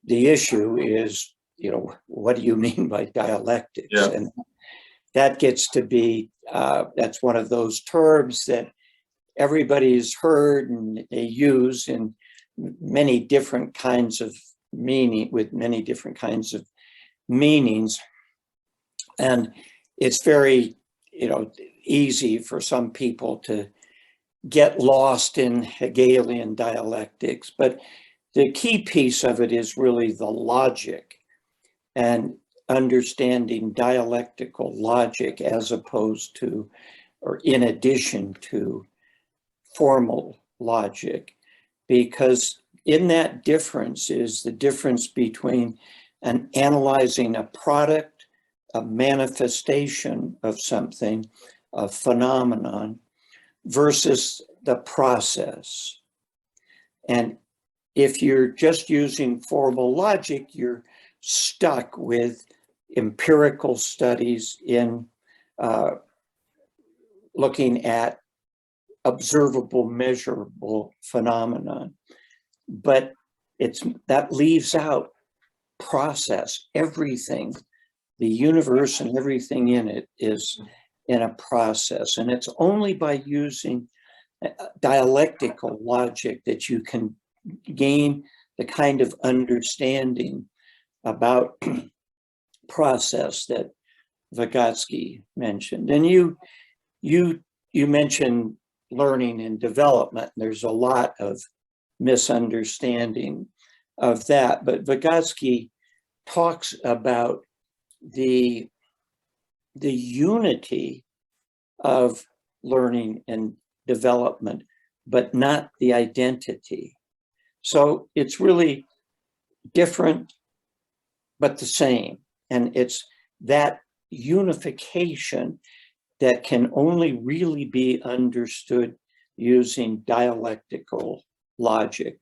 the issue is, what do you mean by dialectics? Yeah. And that gets to be, that's one of those terms that everybody's heard and they use in many different kinds of meaning, with many different kinds of meanings. And it's very, easy for some people to get lost in Hegelian dialectics, but the key piece of it is really the logic and understanding dialectical logic as opposed to, or in addition to, formal logic, because in that difference is the difference between analyzing a product, a manifestation of something, a phenomenon, versus the process. And if you're just using formal logic, you're stuck with empirical studies in looking at observable, measurable phenomenon. But that leaves out process. Everything, the universe and everything in it is in a process. And it's only by using dialectical logic that you can gain the kind of understanding about process that Vygotsky mentioned. And you mentioned learning and development. There's a lot of misunderstanding of that, but Vygotsky talks about the unity of learning and development, but not the identity. So it's really different, but the same. And it's that unification that can only really be understood using dialectical logic.